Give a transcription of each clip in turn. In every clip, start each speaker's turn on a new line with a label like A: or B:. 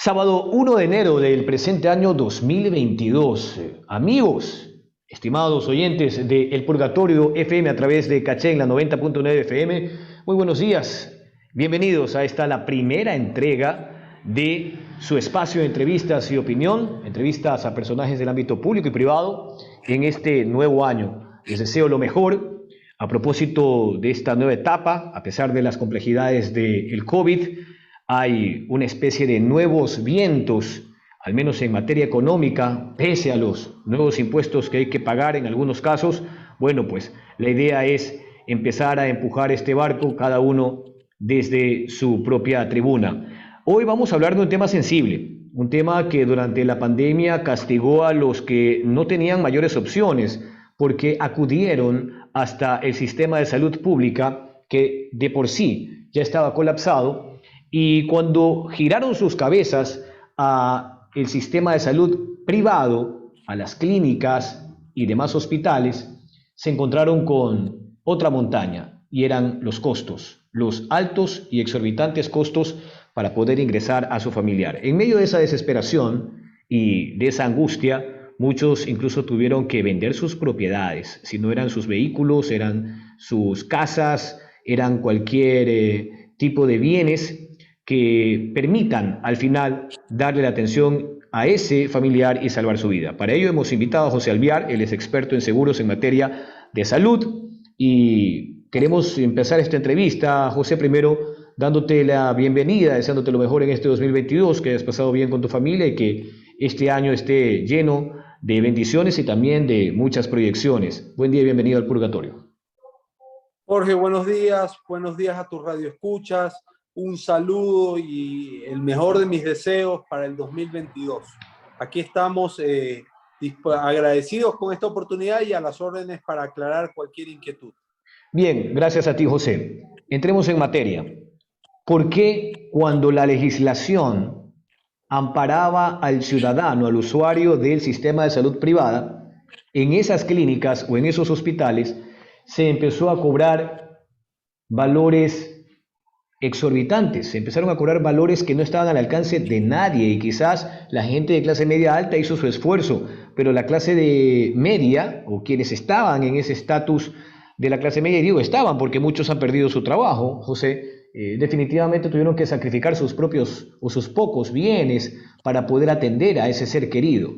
A: Sábado 1 de enero del presente año 2022. Amigos, estimados oyentes de El Purgatorio FM a través de Caché en la 90.9 FM, muy buenos días. Bienvenidos a esta, la primera entrega de su espacio de entrevistas y opinión, entrevistas a personajes del ámbito público y privado en este nuevo año. Les deseo lo mejor a propósito de esta nueva etapa, a pesar de las complejidades del COVID. Hay una especie de nuevos vientos, al menos en materia económica, pese a los nuevos impuestos que hay que pagar en algunos casos. Bueno, pues la idea es empezar a empujar este barco, cada uno desde su propia tribuna. Hoy vamos a hablar de un tema sensible, un tema que durante la pandemia castigó a los que no tenían mayores opciones, porque acudieron hasta el sistema de salud pública, que de por sí ya estaba colapsado, y cuando giraron sus cabezas a el sistema de salud privado, a las clínicas y demás hospitales, se encontraron con otra montaña y eran los costos, los altos y exorbitantes costos para poder ingresar a su familiar. En medio de esa desesperación y de esa angustia, muchos incluso tuvieron que vender sus propiedades, si no eran sus vehículos, eran sus casas, eran cualquier tipo de bienes que permitan al final darle la atención a ese familiar y salvar su vida. Para ello hemos invitado a José Alviar, él es experto en seguros en materia de salud, y queremos empezar esta entrevista, José, primero dándote la bienvenida, deseándote lo mejor en este 2022, que hayas pasado bien con tu familia y que este año esté lleno de bendiciones y también de muchas proyecciones. Buen día y bienvenido al Purgatorio.
B: Jorge, buenos días a tus radioescuchas, un saludo y el mejor de mis deseos para el 2022. Aquí estamos agradecidos con esta oportunidad y a las órdenes para aclarar cualquier inquietud.
A: Bien, gracias a ti, José. Entremos en materia. ¿Por qué cuando la legislación amparaba al ciudadano, al usuario del sistema de salud privada, en esas clínicas o en esos hospitales se empezó a cobrar valores exorbitantes? Se empezaron a cobrar valores que no estaban al alcance de nadie, y quizás la gente de clase media alta hizo su esfuerzo, pero la clase de media, o quienes estaban en ese estatus de la clase media, y digo estaban porque muchos han perdido su trabajo, José, definitivamente tuvieron que sacrificar sus propios o sus pocos bienes para poder atender a ese ser querido.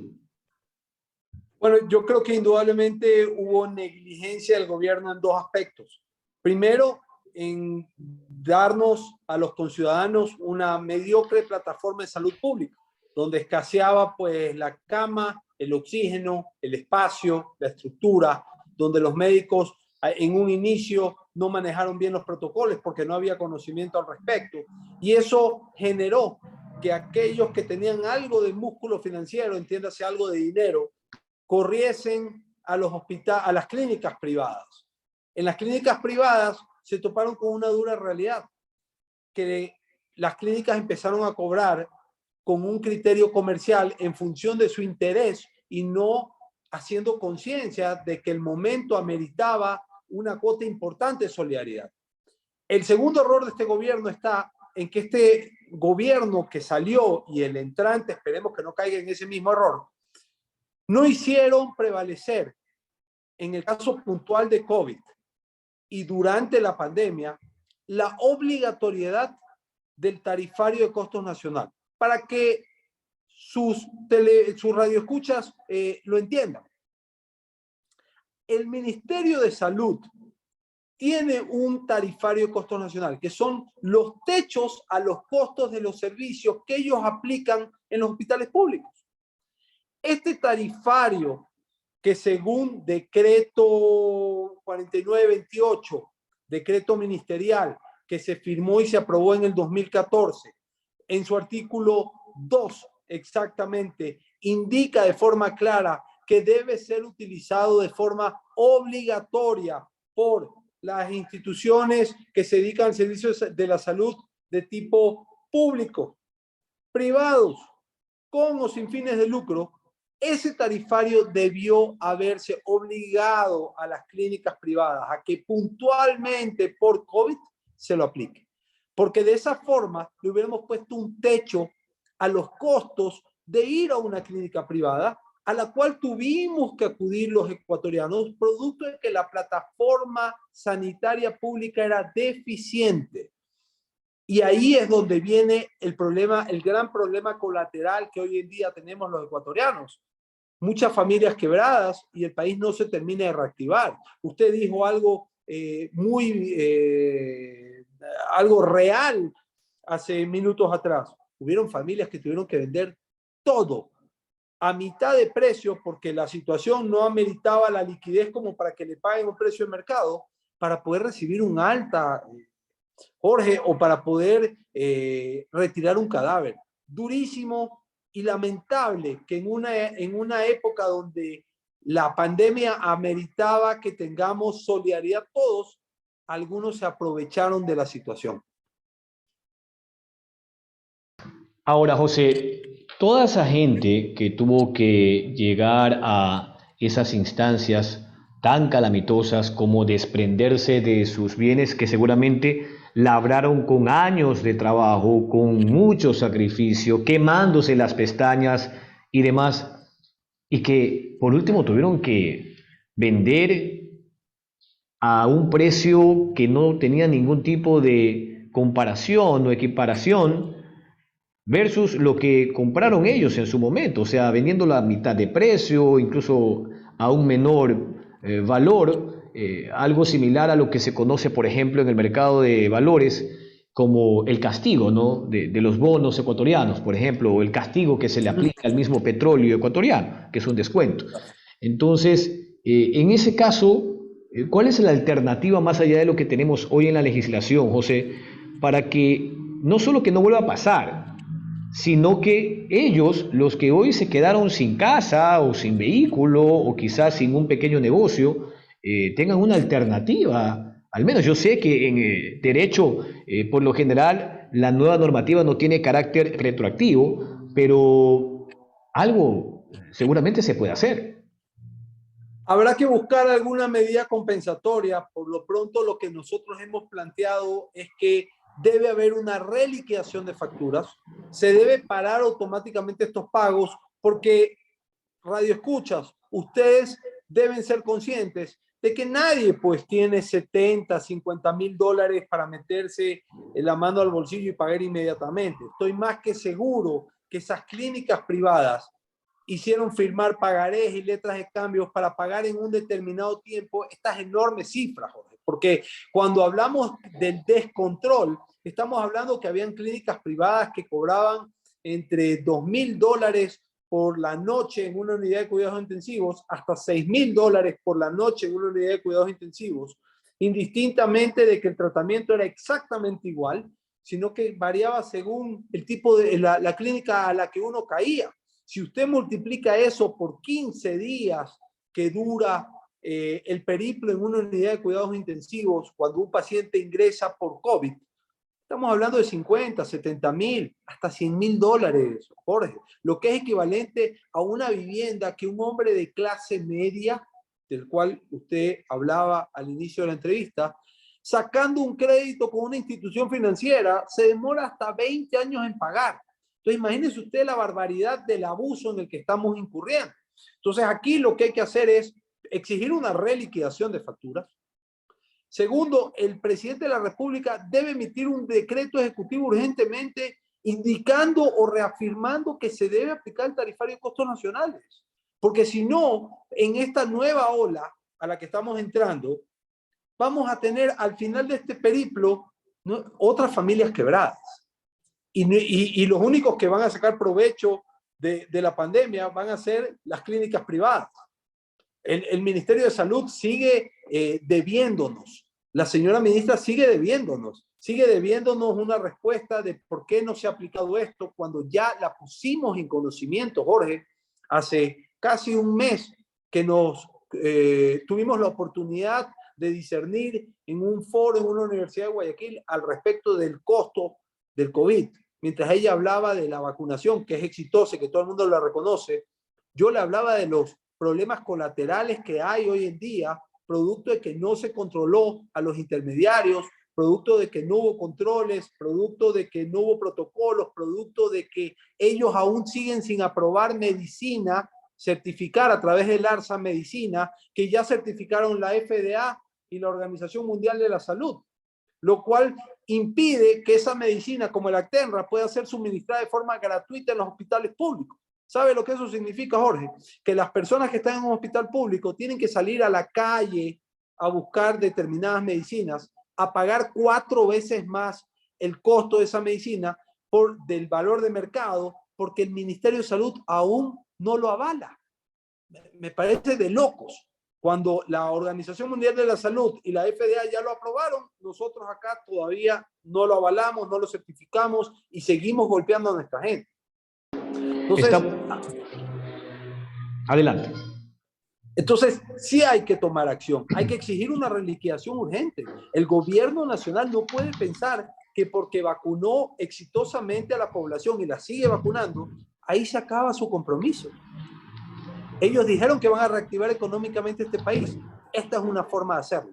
B: Bueno, yo creo que indudablemente hubo negligencia del gobierno en dos aspectos. Primero, en darnos a los conciudadanos una mediocre plataforma de salud pública, donde escaseaba pues la cama, el oxígeno, el espacio, la estructura, donde los médicos en un inicio no manejaron bien los protocolos porque no había conocimiento al respecto. Y eso generó que aquellos que tenían algo de músculo financiero, entiéndase algo de dinero, corriesen a los a las clínicas privadas. En las clínicas privadas se toparon con una dura realidad, que las clínicas empezaron a cobrar con un criterio comercial en función de su interés y no haciendo conciencia de que el momento ameritaba una cuota importante de solidaridad. El segundo error de este gobierno está en que este gobierno que salió y el entrante, esperemos que no caiga en ese mismo error, no hicieron prevalecer en el caso puntual de COVID y durante la pandemia la obligatoriedad del tarifario de costos nacional para que sus radioescuchas lo entiendan. El Ministerio de Salud tiene un tarifario de costos nacional, que son los techos a los costos de los servicios que ellos aplican en los hospitales públicos. Este tarifario, que según decreto 4928, decreto ministerial que se firmó y se aprobó en el 2014, en su artículo 2 exactamente, indica de forma clara que debe ser utilizado de forma obligatoria por las instituciones que se dedican al servicio de la salud de tipo público, privados, con o sin fines de lucro. Ese tarifario debió haberse obligado a las clínicas privadas a que puntualmente por COVID se lo aplique. Porque de esa forma le hubiéramos puesto un techo a los costos de ir a una clínica privada, a la cual tuvimos que acudir los ecuatorianos, producto de que la plataforma sanitaria pública era deficiente. Y ahí es donde viene el problema, el gran problema colateral que hoy en día tenemos los ecuatorianos. Muchas familias quebradas y el país no se termina de reactivar. Usted dijo algo algo real hace minutos atrás. Hubieron familias que tuvieron que vender todo a mitad de precio porque la situación no ameritaba la liquidez como para que le paguen un precio de mercado para poder recibir un alta, Jorge, o para poder retirar un cadáver. Durísimo y lamentable que en una época donde la pandemia ameritaba que tengamos solidaridad todos, algunos se aprovecharon de la situación.
A: Ahora, José, toda esa gente que tuvo que llegar a esas instancias tan calamitosas como desprenderse de sus bienes que seguramente labraron con años de trabajo, con mucho sacrificio, quemándose las pestañas y demás, y que por último tuvieron que vender a un precio que no tenía ningún tipo de comparación o equiparación versus lo que compraron ellos en su momento, o sea, vendiéndolo a mitad de precio, incluso a un menor valor, algo similar a lo que se conoce, por ejemplo, en el mercado de valores como el castigo, ¿no? De los bonos ecuatorianos, por ejemplo, o el castigo que se le aplica al mismo petróleo ecuatoriano, que es un descuento. Entonces, en ese caso, ¿cuál es la alternativa más allá de lo que tenemos hoy en la legislación, José, para que no solo que no vuelva a pasar, sino que ellos, los que hoy se quedaron sin casa o sin vehículo o quizás sin un pequeño negocio, tengan una alternativa? Al menos yo sé que en derecho, por lo general, la nueva normativa no tiene carácter retroactivo, pero algo seguramente se puede hacer.
B: Habrá que buscar alguna medida compensatoria. Por lo pronto, lo que nosotros hemos planteado es que debe haber una reliquidación de facturas. Se debe parar automáticamente estos pagos porque, radio escuchas, ustedes deben ser conscientes de que nadie pues tiene 70, 50 mil dólares para meterse la mano al bolsillo y pagar inmediatamente. Estoy más que seguro que esas clínicas privadas hicieron firmar pagarés y letras de cambios para pagar en un determinado tiempo estas enormes cifras, Jorge. Porque cuando hablamos del descontrol, estamos hablando que habían clínicas privadas que cobraban entre $2,000 por la noche en una unidad de cuidados intensivos hasta $6,000 por la noche en una unidad de cuidados intensivos, indistintamente de que el tratamiento era exactamente igual, sino que variaba según el tipo de la clínica a la que uno caía. Si usted multiplica eso por 15 días que dura el periplo en una unidad de cuidados intensivos cuando un paciente ingresa por COVID, estamos hablando de 50, 70 mil, hasta 100 mil dólares, Jorge, lo que es equivalente a una vivienda que un hombre de clase media, del cual usted hablaba al inicio de la entrevista, sacando un crédito con una institución financiera, se demora hasta 20 años en pagar. Entonces, imagínese usted la barbaridad del abuso en el que estamos incurriendo. Entonces, aquí lo que hay que hacer es exigir una reliquidación de facturas. Segundo, el presidente de la República debe emitir un decreto ejecutivo urgentemente indicando o reafirmando que se debe aplicar el tarifario de costos nacionales. Porque si no, en esta nueva ola a la que estamos entrando, vamos a tener al final de este periplo, ¿no?, otras familias quebradas. Y los únicos que van a sacar provecho de la pandemia van a ser las clínicas privadas. El Ministerio de Salud sigue debiéndonos. La señora ministra sigue debiéndonos una respuesta de por qué no se ha aplicado esto cuando ya la pusimos en conocimiento, Jorge, hace casi un mes que tuvimos la oportunidad de discernir en un foro en una universidad de Guayaquil al respecto del costo del COVID. Mientras ella hablaba de la vacunación, que es exitosa y que todo el mundo la reconoce, yo le hablaba de los problemas colaterales que hay hoy en día, producto de que no se controló a los intermediarios, producto de que no hubo controles, producto de que no hubo protocolos, producto de que ellos aún siguen sin aprobar medicina, certificar a través del ARSA medicina, que ya certificaron la FDA y la Organización Mundial de la Salud, lo cual impide que esa medicina como el Actenra pueda ser suministrada de forma gratuita en los hospitales públicos. ¿Sabe lo que eso significa, Jorge? Que las personas que están en un hospital público tienen que salir a la calle a buscar determinadas medicinas, a pagar 4 veces más el costo de esa medicina del valor de mercado, porque el Ministerio de Salud aún no lo avala. Me parece de locos. Cuando la Organización Mundial de la Salud y la FDA ya lo aprobaron, nosotros acá todavía no lo avalamos, no lo certificamos y seguimos golpeando a nuestra gente. Entonces,
A: Adelante.
B: Entonces, sí hay que tomar acción, hay que exigir una reliquidación urgente. El gobierno nacional no puede pensar que porque vacunó exitosamente a la población y la sigue vacunando, ahí se acaba su compromiso. Ellos dijeron que van a reactivar económicamente este país. Esta es una forma de hacerlo.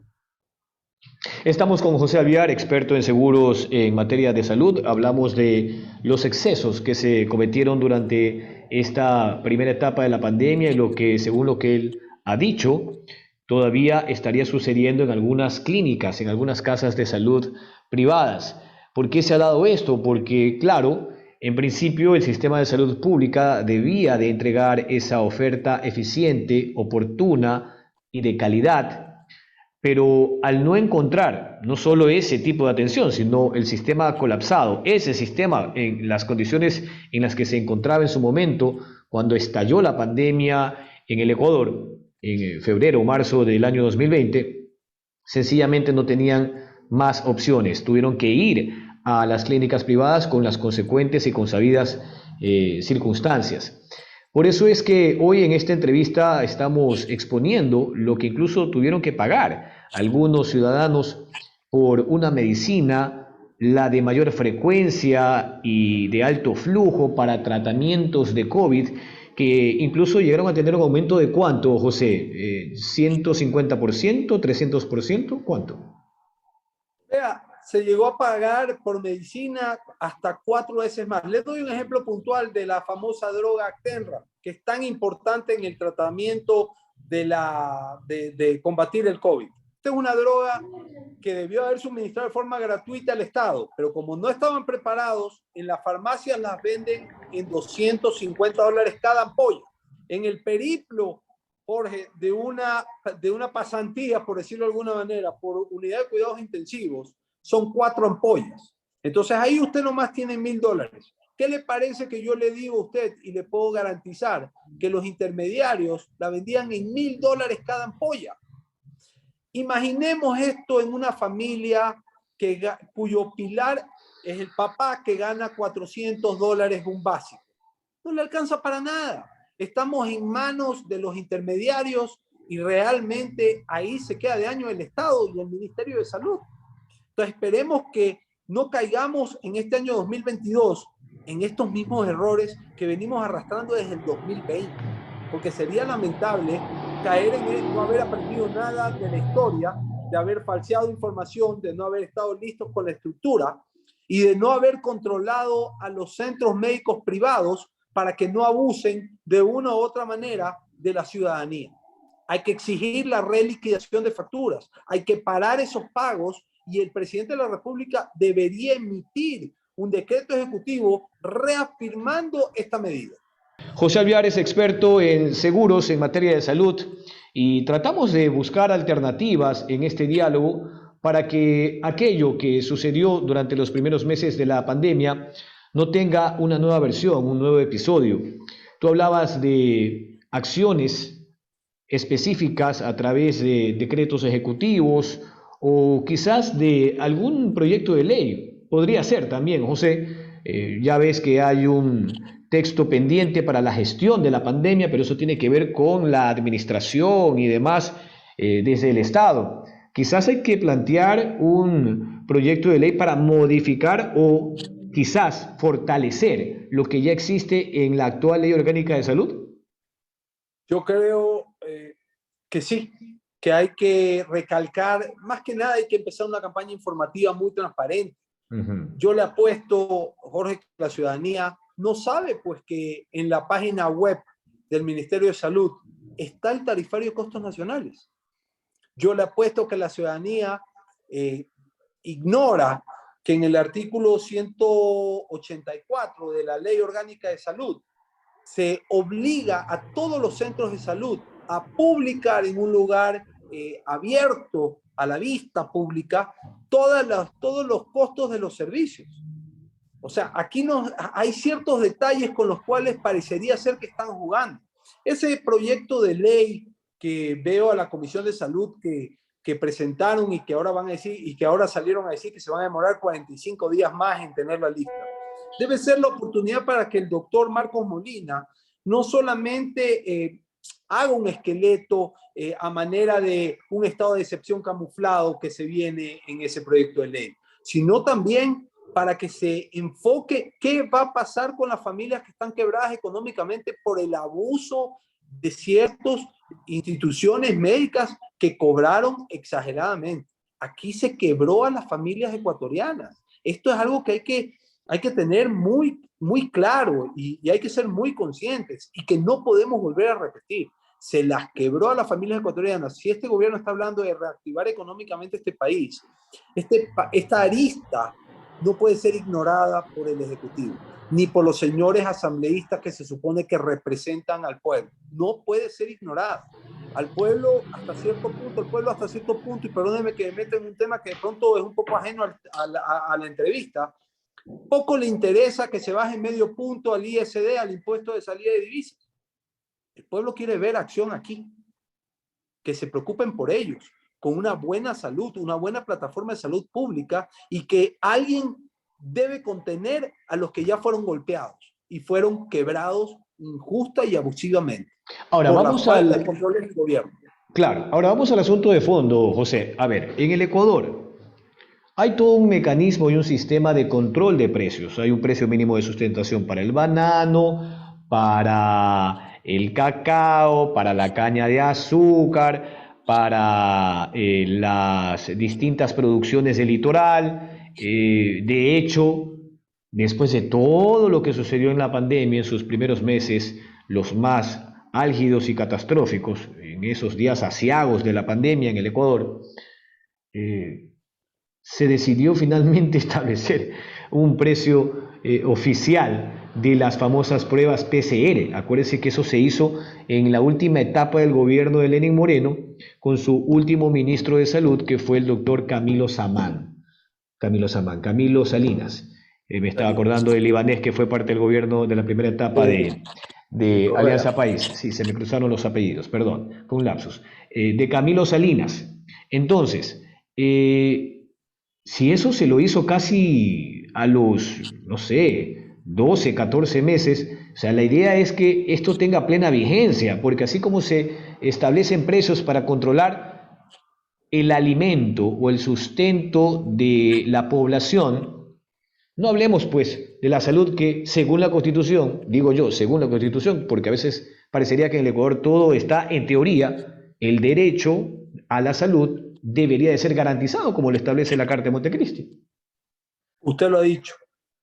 A: Estamos con José Alviar, experto en seguros en materia de salud. Hablamos de los excesos que se cometieron durante esta primera etapa de la pandemia y lo que, según lo que él ha dicho, todavía estaría sucediendo en algunas clínicas, en algunas casas de salud privadas. ¿Por qué se ha dado esto? Porque, claro, en principio el sistema de salud pública debía de entregar esa oferta eficiente, oportuna y de calidad, pero al no encontrar no solo ese tipo de atención, sino el sistema colapsado, ese sistema en las condiciones en las que se encontraba en su momento, cuando estalló la pandemia en el Ecuador, en febrero o marzo del año 2020, sencillamente no tenían más opciones, tuvieron que ir a las clínicas privadas con las consecuentes y consabidas circunstancias. Por eso es que hoy en esta entrevista estamos exponiendo lo que incluso tuvieron que pagar algunos ciudadanos por una medicina, la de mayor frecuencia y de alto flujo para tratamientos de COVID, que incluso llegaron a tener un aumento de ¿cuánto, José? ¿150%? ¿300%? ¿Cuánto?
B: Vea, se llegó a pagar por medicina hasta 4 veces más. Les doy un ejemplo puntual de la famosa droga Actenra, que es tan importante en el tratamiento de combatir el COVID. Esta es una droga que debió haber suministrado de forma gratuita al Estado, pero como no estaban preparados, en las farmacias las venden en $250 cada ampolla. En el periplo, Jorge, de una pasantía, por decirlo de alguna manera, por unidad de cuidados intensivos, son 4 ampollas. Entonces ahí usted nomás tiene $1,000. ¿Qué le parece que yo le digo a usted y le puedo garantizar que los intermediarios la vendían en $1,000 cada ampolla? Imaginemos esto en una familia cuyo pilar es el papá que gana $400 un básico. No le alcanza para nada. Estamos en manos de los intermediarios y realmente ahí se queda de año el Estado y el Ministerio de Salud. Entonces esperemos que no caigamos en este año 2022 en estos mismos errores que venimos arrastrando desde el 2020, porque sería lamentable caer en no haber aprendido nada de la historia, de haber falseado información, de no haber estado listos con la estructura y de no haber controlado a los centros médicos privados para que no abusen de una u otra manera de la ciudadanía. Hay que exigir la reliquidación de facturas, hay que parar esos pagos y el presidente de la República debería emitir un decreto ejecutivo reafirmando esta medida.
A: José Alviar es experto en seguros en materia de salud y tratamos de buscar alternativas en este diálogo para que aquello que sucedió durante los primeros meses de la pandemia no tenga una nueva versión, un nuevo episodio. Tú hablabas de acciones específicas a través de decretos ejecutivos o quizás de algún proyecto de ley. Podría ser también, José. Ya ves que hay un texto pendiente para la gestión de la pandemia, pero eso tiene que ver con la administración y demás desde el Estado. Quizás hay que plantear un proyecto de ley para modificar o quizás fortalecer lo que ya existe en la actual Ley Orgánica de Salud.
B: Yo creo que sí, que hay que recalcar, más que nada hay que empezar una campaña informativa muy transparente. Yo le apuesto, Jorge, que la ciudadanía no sabe pues que en la página web del Ministerio de Salud está el tarifario de costos nacionales. Yo le apuesto que la ciudadanía ignora que en el artículo 184 de la Ley Orgánica de Salud se obliga a todos los centros de salud a publicar en un lugar abierto a la vista pública todos los costos de los servicios. O sea, aquí hay ciertos detalles con los cuales parecería ser que están jugando. Ese proyecto de ley que veo a la Comisión de Salud que presentaron y que ahora van a decir, y que ahora salieron a decir que se van a demorar 45 días más en tenerla lista, debe ser la oportunidad para que el doctor Marcos Molina no solamente haga un esqueleto a manera de un estado de excepción camuflado que se viene en ese proyecto de ley, sino también para que se enfoque qué va a pasar con las familias que están quebradas económicamente por el abuso de ciertas instituciones médicas que cobraron exageradamente. Aquí se quebró a las familias ecuatorianas. Esto es algo que hay que tener muy, muy claro y hay que ser muy conscientes y que no podemos volver a repetir. Se las quebró a las familias ecuatorianas. Si este gobierno está hablando de reactivar económicamente este país, esta arista no puede ser ignorada por el Ejecutivo, ni por los señores asambleístas que se supone que representan al pueblo. No puede ser ignorada. Al pueblo hasta cierto punto, y perdónenme que me meta en un tema que de pronto es un poco ajeno a la entrevista, poco le interesa que se baje medio punto al ISD, al impuesto de salida de divisas. El pueblo quiere ver acción aquí, que se preocupen por ellos, con una buena salud, una buena plataforma de salud pública, y que alguien debe contener a los que ya fueron golpeados y fueron quebrados injusta y abusivamente.
A: Ahora vamos al
B: control del gobierno.
A: Claro, ahora vamos al asunto de fondo, José. A ver, en el Ecuador hay todo un mecanismo y un sistema de control de precios. Hay un precio mínimo de sustentación para el banano, para el cacao, para la caña de azúcar, para las distintas producciones del litoral. De hecho, después de todo lo que sucedió en la pandemia, en sus primeros meses, los más álgidos y catastróficos, en esos días aciagos de la pandemia en el Ecuador, se decidió finalmente establecer un precio oficial de las famosas pruebas PCR. Acuérdense que eso se hizo en la última etapa del gobierno de Lenín Moreno, con su último ministro de Salud, que fue el doctor Camilo Salinas. Me estaba acordando del libanés que fue parte del gobierno de la primera etapa de Alianza País. Sí, se me cruzaron los apellidos, perdón, fue un lapsus. De Camilo Salinas. Entonces, si eso se lo hizo casi a los, no sé, 12, 14 meses, o sea, la idea es que esto tenga plena vigencia, porque así como se establecen precios para controlar el alimento o el sustento de la población, no hablemos pues de la salud que según la Constitución, digo yo, según la Constitución, porque a veces parecería que en el Ecuador todo está en teoría, el derecho a la salud debería de ser garantizado como lo establece la Carta de Montecristi.
B: Usted lo ha dicho,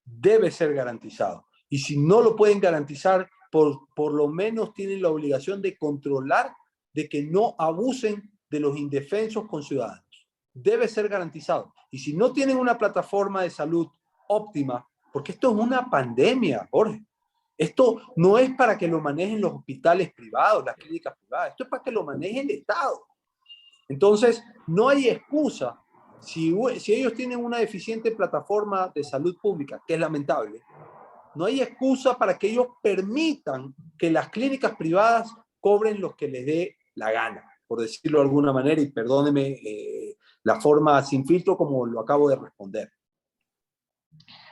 B: debe ser garantizado. Y si no lo pueden garantizar, por lo menos tienen la obligación de controlar de que no abusen de los indefensos conciudadanos. Debe ser garantizado. Y si no tienen una plataforma de salud óptima, porque esto es una pandemia, Jorge. Esto no es para que lo manejen los hospitales privados, las clínicas privadas. Esto es para que lo maneje el Estado. Entonces, no hay excusa. Si ellos tienen una deficiente plataforma de salud pública, que es lamentable, no hay excusa para que ellos permitan que las clínicas privadas cobren lo que les dé la gana, por decirlo de alguna manera, y perdóneme la forma sin filtro como lo acabo de responder.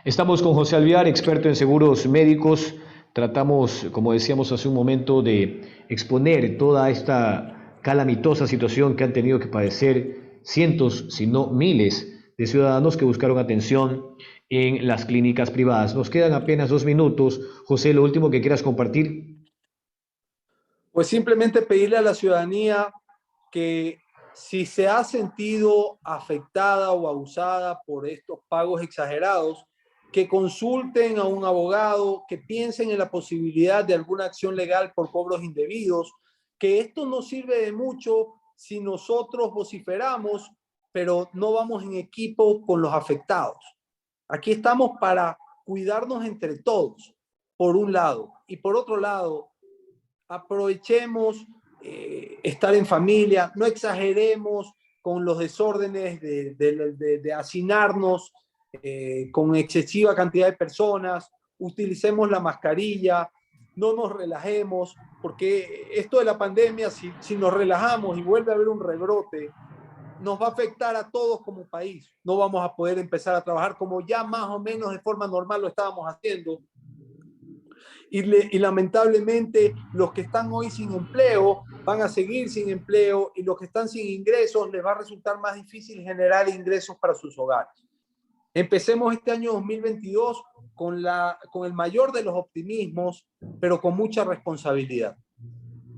A: Estamos con José Alviar, experto en seguros médicos. Tratamos, como decíamos hace un momento, de exponer toda esta calamitosa situación que han tenido que padecer cientos, si no miles, de ciudadanos que buscaron atención en las clínicas privadas. Nos quedan apenas 2 minutos. José, lo último que quieras compartir.
B: Pues simplemente pedirle a la ciudadanía que Si se ha sentido afectada o abusada por estos pagos exagerados, que consulten a un abogado, que piensen en la posibilidad de alguna acción legal por cobros indebidos, que esto no sirve de mucho si nosotros vociferamos, pero no vamos en equipo con los afectados. Aquí estamos para cuidarnos entre todos, por un lado, y por otro lado, aprovechemos estar en familia, no exageremos con los desórdenes de hacinarnos con excesiva cantidad de personas, utilicemos la mascarilla, no nos relajemos, porque esto de la pandemia, si nos relajamos y vuelve a haber un rebrote, nos va a afectar a todos como país. No vamos a poder empezar a trabajar como ya más o menos de forma normal lo estábamos haciendo. Y lamentablemente los que están hoy sin empleo van a seguir sin empleo y los que están sin ingresos les va a resultar más difícil generar ingresos para sus hogares. Empecemos este año 2022 con el mayor de los optimismos, pero con mucha responsabilidad.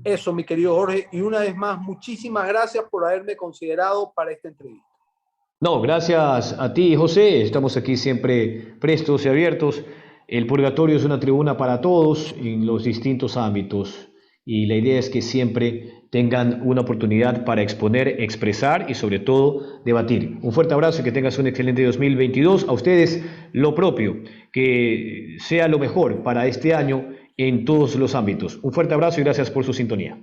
B: Eso, mi querido Jorge, y una vez más, muchísimas gracias por haberme considerado para esta entrevista.
A: No, gracias a ti, José. Estamos aquí siempre prestos y abiertos. El purgatorio es una tribuna para todos en los distintos ámbitos y la idea es que siempre tengan una oportunidad para exponer, expresar y sobre todo debatir. Un fuerte abrazo y que tengas un excelente 2022. A ustedes lo propio, que sea lo mejor para este año en todos los ámbitos. Un fuerte abrazo y gracias por su sintonía.